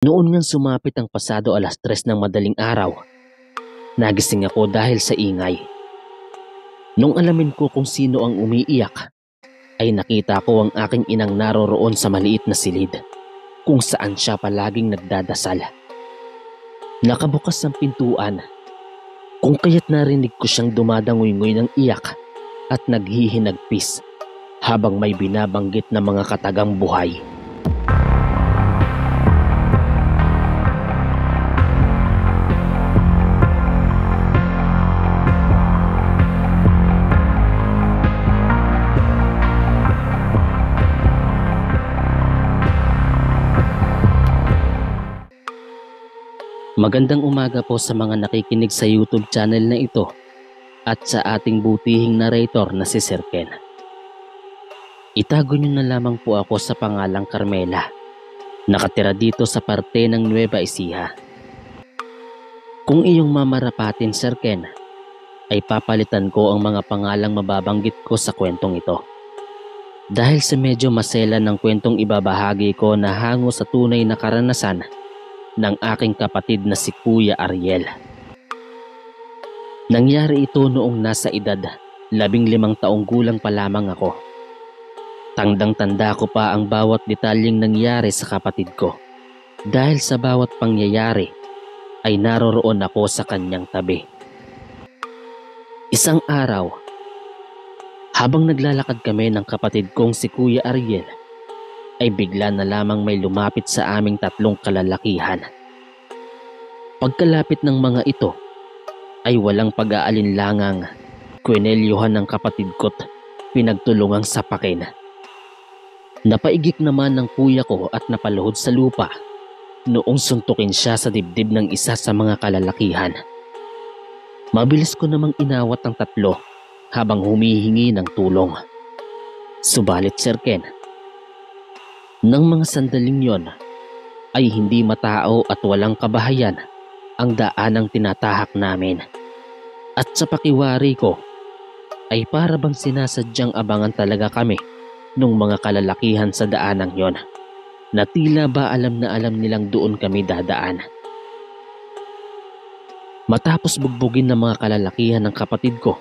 Noon ngang sumapit ang pasado 3:00 ng madaling araw, nagising ako dahil sa ingay. Nung alamin ko kung sino ang umiiyak, ay nakita ko ang aking inang naroroon sa maliit na silid kung saan siya palaging nagdadasal. Nakabukas ang pintuan, kung kaya't narinig ko siyang dumadangoy-ngoy ng iyak at naghihinagpis habang may binabanggit na mga katagang buhay. Magandang umaga po sa mga nakikinig sa YouTube channel na ito at sa ating butihing narrator na si Sir Ken. Itago niyo na lamang po ako sa pangalang Carmela. Nakatira dito sa parte ng Nueva Ecija. Kung iyong mamarapatin, Sir Ken, ay papalitan ko ang mga pangalang mababanggit ko sa kwentong ito. Dahil sa medyo masela ng kwentong ibabahagi ko na hango sa tunay na karanasan ng aking kapatid na si Kuya Ariel. Nangyari ito noong nasa edad 15 taong gulang pa lamang ako. Tandang-tanda ko pa ang bawat detalyeng nangyari sa kapatid ko. Dahil sa bawat pangyayari ay naroroon ako sa kanyang tabi. Isang araw, habang naglalakad kami ng kapatid kong si Kuya Ariel, ay bigla na lamang may lumapit sa aming tatlong kalalakihan. Pagkalapit ng mga ito, ay walang pag-aalinlangang kwinelyuhan ng kapatid ko't pinagtulungang sapakin. Napaigik naman ng kuya ko at napaluhod sa lupa noong suntukin siya sa dibdib ng isa sa mga kalalakihan. Mabilis ko namang inawat ang tatlo habang humihingi ng tulong. Subalit, Sir Ken, nang mga sandaling yon ay hindi matao at walang kabahayan ang daanang tinatahak namin. At sa pakiwari ko ay para bang sinasadyang abangan talaga kami nung mga kalalakihan sa daanang yon na tila ba alam na alam nilang doon kami dadaan. Matapos bugbugin ng mga kalalakihan ng kapatid ko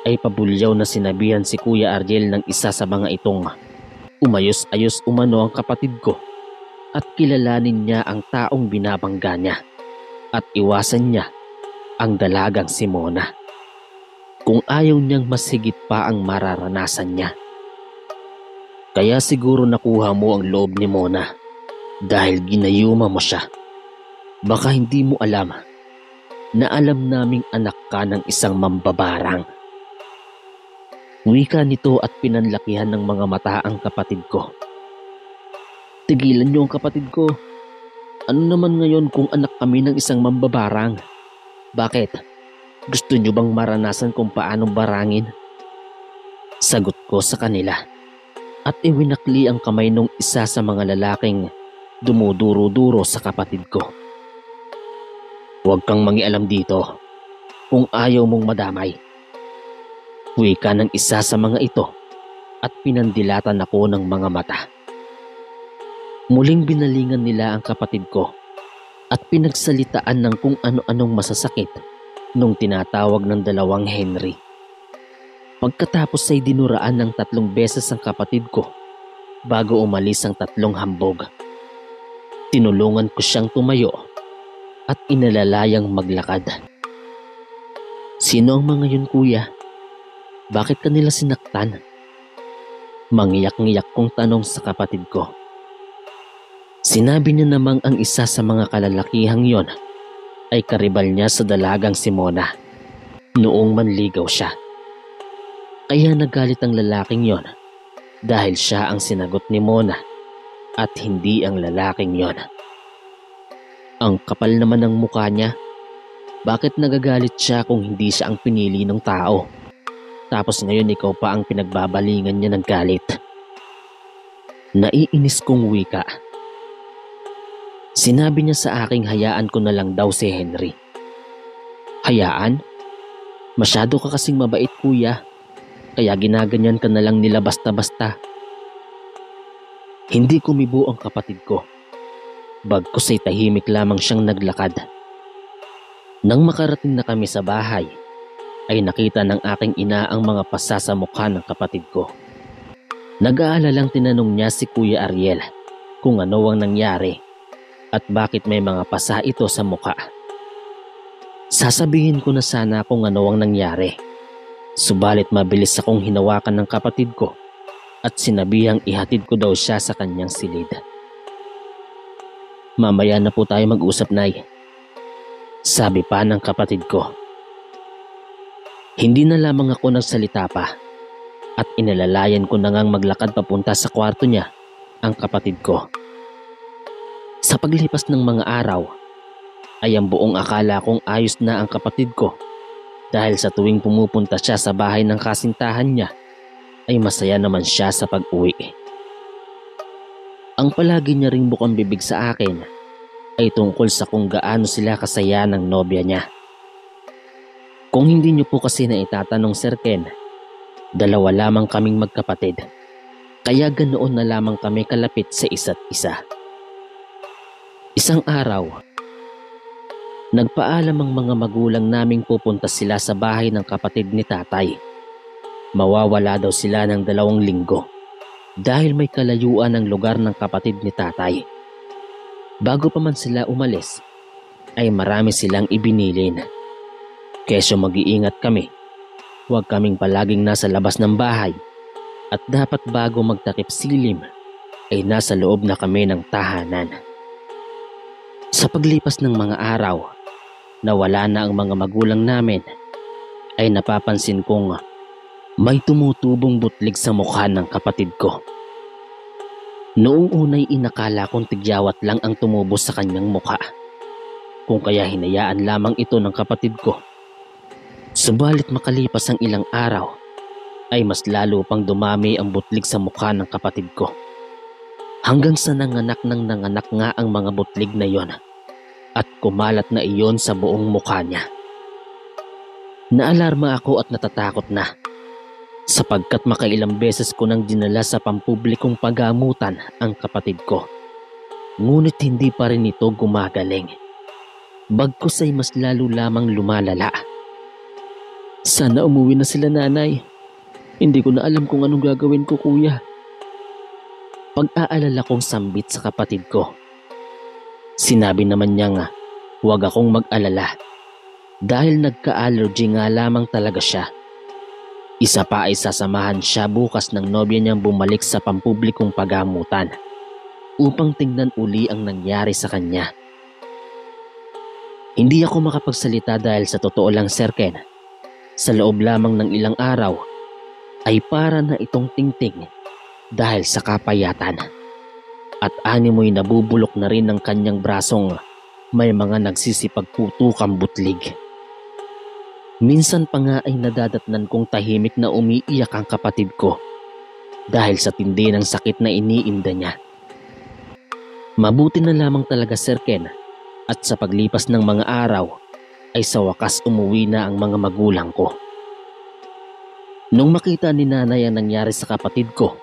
ay pabulyaw na sinabihan si Kuya Ariel ng isa sa mga itong umayos-ayos umano ang kapatid ko at kilalanin niya ang taong binabangga niya at iwasan niya ang dalagang si Mona kung ayaw niyang mas higit pa ang mararanasan niya. Kaya siguro nakuha mo ang loob ni Mona dahil ginayuma mo siya. Baka hindi mo alam na alam naming anak ka ng isang mambabarang. Wika nito at pinanlakihan ng mga mata ang kapatid ko. Tigilan niyo ang kapatid ko. Ano naman ngayon kung anak kami ng isang mambabarang? Bakit? Gusto niyo bang maranasan kung paanong barangin? Sagot ko sa kanila at iwinakli ang kamay ng isa sa mga lalaking dumuduro-duro sa kapatid ko. Huwag kang mangialam dito kung ayaw mong madamay. Wika ng isa sa mga ito at pinandilatan ako ng mga mata. Muling binalingan nila ang kapatid ko at pinagsalitaan ng kung ano-anong masasakit nung tinatawag ng dalawang Henry. Pagkatapos ay dinuraan ng 3 beses ang kapatid ko bago umalis ang 3 hambog. Tinulungan ko siyang tumayo at inalalayang maglakad. Sino ang mga yun, kuya? Bakit kanila sinaktan? Mangiyak-ngiyak kong tanong sa kapatid ko. Sinabi niya namang ang isa sa mga kalalakihang yon ay karibal niya sa dalagang si Mona noong manligaw siya. Kaya nagalit ang lalaking yon dahil siya ang sinagot ni Mona at hindi ang lalaking yon. Ang kapal naman ng mukha niya. Bakit nagagalit siya kung hindi siya ang pinili ng tao? Tapos ngayon ikaw pa ang pinagbabalingan niya ng galit. Naiinis kong wika. Sinabi niya sa aking hayaan ko na lang daw si Henry. Hayaan? Masyado ka kasing mabait, kuya. Kaya ginaganyan ka na lang nila basta-basta. Hindi kumibo ang kapatid ko. Bagkus ay tahimik lamang siyang naglakad. Nang makarating na kami sa bahay, ay nakita ng aking ina ang mga pasa sa mukha ng kapatid ko. Nag-aalalang tinanong niya si Kuya Ariel kung ano ang nangyari at bakit may mga pasa ito sa mukha. Sasabihin ko na sana kung ano ang nangyari. Subalit mabilis akong hinawakan ng kapatid ko at sinabihang ihatid ko daw siya sa kanyang silid. Mamaya na po tayo mag-usap, Nay, sabi pa ng kapatid ko. Hindi na lamang ako nagsalita pa at inalalayan ko na ngang maglakad papunta sa kwarto niya ang kapatid ko. Sa paglipas ng mga araw ay ang buong akala kong ayos na ang kapatid ko dahil sa tuwing pumupunta siya sa bahay ng kasintahan niya ay masaya naman siya sa pag-uwi. Ang palagi niya ring bukang bibig sa akin ay tungkol sa kung gaano sila kasaya ng nobya niya. Kung hindi niyo po kasi na itatanong, Sir Ken, dalawa lamang kaming magkapatid, kaya ganoon na lamang kami kalapit sa isa't isa. Isang araw, nagpaalam ang mga magulang naming pupunta sila sa bahay ng kapatid ni tatay. Mawawala daw sila ng 2 linggo dahil may kalayuan ang lugar ng kapatid ni tatay. Bago pa man sila umalis, ay marami silang ibinilin. Kesyo mag-iingat kami, huwag kaming palaging nasa labas ng bahay at dapat bago magtakip silim ay nasa loob na kami ng tahanan. Sa paglipas ng mga araw, nawala na ang mga magulang namin, ay napapansin kong may tumutubong butlig sa mukha ng kapatid ko. Noong unay inakala kong tigyawat lang ang tumubo sa kanyang mukha, kung kaya hinayaan lamang ito ng kapatid ko. Subalit makalipas ang ilang araw, ay mas lalo pang dumami ang butlig sa mukha ng kapatid ko. Hanggang sa nanganak nga ang mga butlig na yon at kumalat na iyon sa buong mukha niya. Naalarma ako at natatakot na, sapagkat makailang beses ko nang dinala sa pampublikong pagamutan ang kapatid ko. Ngunit hindi pa rin ito gumagaling. Bagkus ay mas lalo lamang lumalala. Sana umuwi na sila, Nanay. Hindi ko na alam kung anong gagawin ko, Kuya. Pag-aalala kong sambit sa kapatid ko. Sinabi naman niya nga, huwag akong mag-alala dahil nagka-allergy nga lamang talaga siya. Isa pa ay sasamahan siya bukas ng nobya niyang bumalik sa pampublikong pagamutan upang tingnan uli ang nangyari sa kanya. Hindi ako makapagsalita dahil sa totoo lang, Sir Ken, sa loob lamang ng ilang araw ay para na itong tingting dahil sa kapayatan at animoy nabubulok na rin ng kanyang brasong may mga nagsisipagputukang butlig. Minsan pa nga ay nadadatnan kong tahimik na umiiyak ang kapatid ko dahil sa tindi ng sakit na iniinda niya. Mabuti na lamang talaga, Sir Ken, at sa paglipas ng mga araw ay sa wakas umuwi na ang mga magulang ko. Nung makita ni Nanay ang nangyari sa kapatid ko,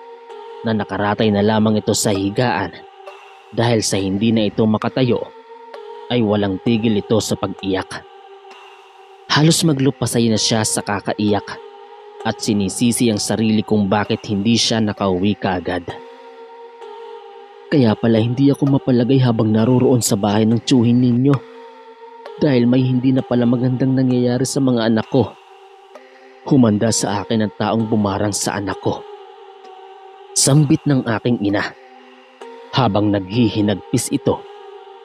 na nakaratay na lamang ito sa higaan dahil sa hindi na ito makatayo, ay walang tigil ito sa pag-iyak. Halos maglupasay na siya sa kakaiyak at sinisisi ang sarili kung bakit hindi siya nakauwi kaagad. Kaya pala hindi ako mapalagay habang naroroon sa bahay ng tiyuhin ninyo dahil may hindi na pala magandang nangyayari sa mga anak ko. Humanda sa akin ang taong bumarang sa anak ko. Sambit ng aking ina habang naghihinagpis ito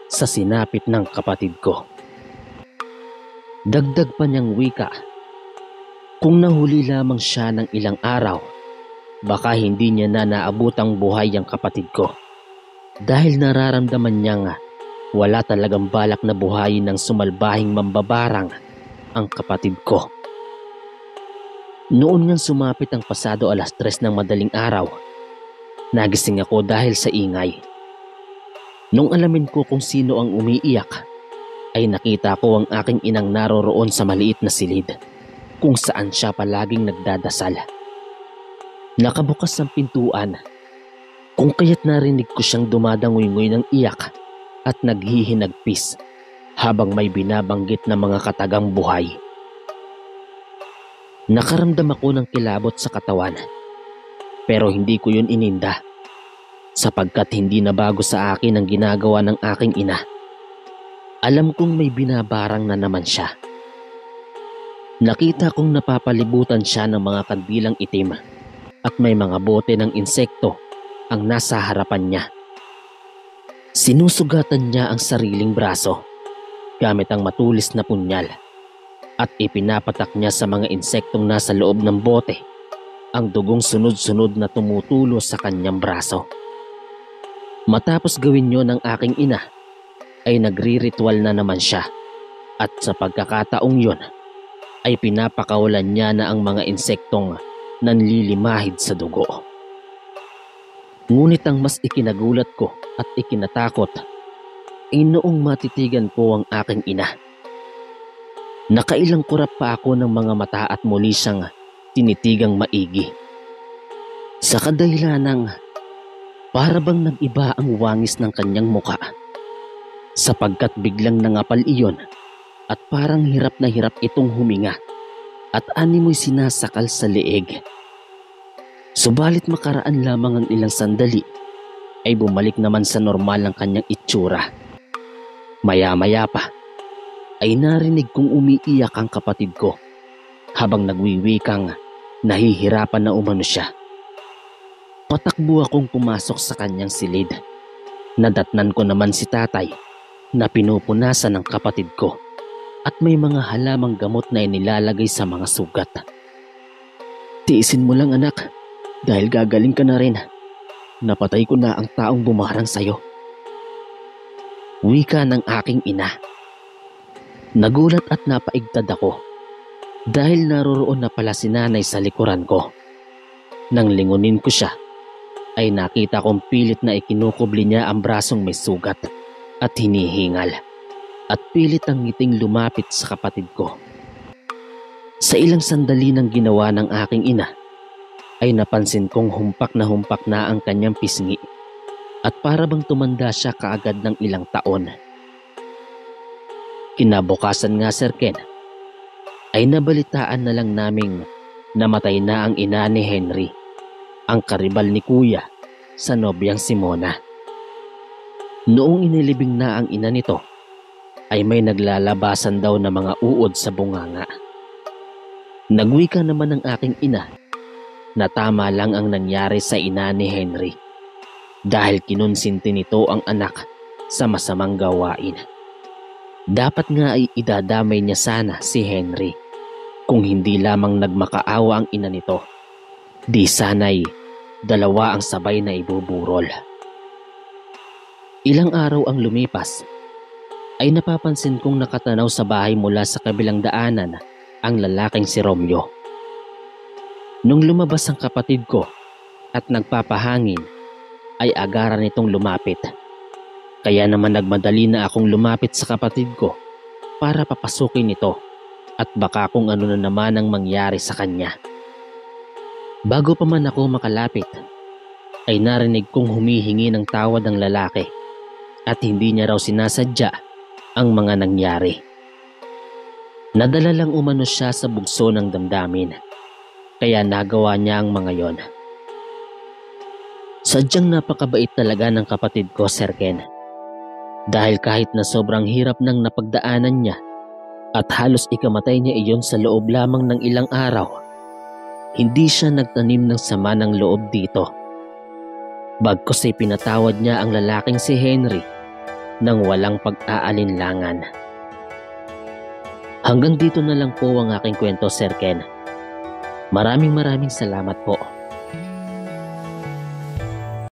sa sinapit ng kapatid ko. Dagdag pa niyang wika, kung nahuli lamang siya ng ilang araw, baka hindi niya na naabutang buhay ang kapatid ko. Dahil nararamdaman niya nga wala talagang balak na buhayin ng sumalbahing mambabarang ang kapatid ko. Noon nga sumapit ang pasado 3:00 ng madaling araw, nagising ako dahil sa ingay. Nung alamin ko kung sino ang umiiyak, ay nakita ko ang aking inang naroroon sa maliit na silid kung saan siya palaging nagdadasal. Nakabukas ang pintuan, kung kaya't narinig ko siyang dumadangoy-ngoy ng iyak at naghihinagpis habang may binabanggit na mga katagang buhay. Nakaramdam ako ng kilabot sa katawan, pero hindi ko yun ininda sapagkat hindi na bago sa akin ang ginagawa ng aking ina. Alam kong may binabarang na naman siya. Nakita kong napapalibutan siya ng mga kandilang itim at may mga bote ng insekto ang nasa harapan niya. Sinusugatan niya ang sariling braso gamit ang matulis na punyal at ipinapatak niya sa mga insektong nasa loob ng bote ang dugong sunod-sunod na tumutulo sa kanyang braso. Matapos gawin yon ng aking ina, ay nagri-ritual na naman siya at sa pagkakataong yon ay pinapakawalan niya na ang mga insektong nanlilimahid sa dugo. Ngunit ang mas ikinagulat ko at ikinatakot ay noong matitigan ko ang aking ina. Nakailang kurap pa ako ng mga mata at muli siyang tinitigang maigi. Sa kadahilanang para bang nag-iba ang wangis ng kanyang muka sapagkat biglang nangapal iyon at parang hirap na hirap itong huminga at animoy sinasakal sa leeg. Subalit makaraan lamang ang ilang sandali ay bumalik naman sa normal ang kanyang itsura. Maya-maya pa ay narinig kong umiiyak ang kapatid ko habang nagwiwikang nahihirapan na umano siya. Patakbo akong pumasok sa kanyang silid. Nadatnan ko naman si tatay na pinupunasan ng kapatid ko at may mga halamang gamot na inilalagay sa mga sugat. "Tiisin mo lang anak, dahil gagaling ka na rin. Napatay ko na ang taong bumarang sayo." Wika ng aking ina. Nagulat at napaigtad ako dahil naroroon na pala si nanay sa likuran ko. Nang lingunin ko siya, ay nakita kong pilit na ikinukubli niya ang brasong may sugat at hinihingal at pilit ang ngiting lumapit sa kapatid ko. Sa ilang sandali ng ginawa ng aking ina, ay napansin kong humpak na ang kanyang pisngi at para bang tumanda siya kaagad ng ilang taon. Kinabukasan nga, Sir Ken, ay nabalitaan na lang naming namatay na ang ina ni Henry, ang karibal ni Kuya sa nobyang si Mona. Noong inilibing na ang ina nito, ay may naglalabasan daw na mga uod sa bunganga. Nagwika naman ang aking ina na tama lang ang nangyari sa ina ni Henry dahil kinonsinti nito ang anak sa masamang gawain. Dapat nga ay idadamay niya sana si Henry kung hindi lamang nagmakaawa ang ina nito. Di sana'y dalawa ang sabay na ibuburol. Ilang araw ang lumipas ay napapansin kong nakatanaw sa bahay mula sa kabilang daanan ang lalaking si Romeo. Nung lumabas ang kapatid ko at nagpapahangin ay agaran nitong lumapit. Kaya naman nagmadali na akong lumapit sa kapatid ko para papasukin ito at baka kung ano na naman ang mangyari sa kanya. Bago pa man ako makalapit ay narinig kong humihingi ng tawad ang lalaki at hindi niya raw sinasadya ang mga nangyari. Nadala lang umano siya sa bugso ng damdamin kaya nagawa niya ang mga yon. Sadyang napakabait talaga ng kapatid ko, Sir Ken. Dahil kahit na sobrang hirap nang napagdaanan niya at halos ikamatay niya iyon sa loob lamang ng ilang araw, hindi siya nagtanim ng sama ng loob dito. Bagkus ay pinatawad niya ang lalaking si Henry nang walang pag-aalinlangan. Hanggang dito na lang po ang aking kwento, Sir Ken. Maraming salamat po.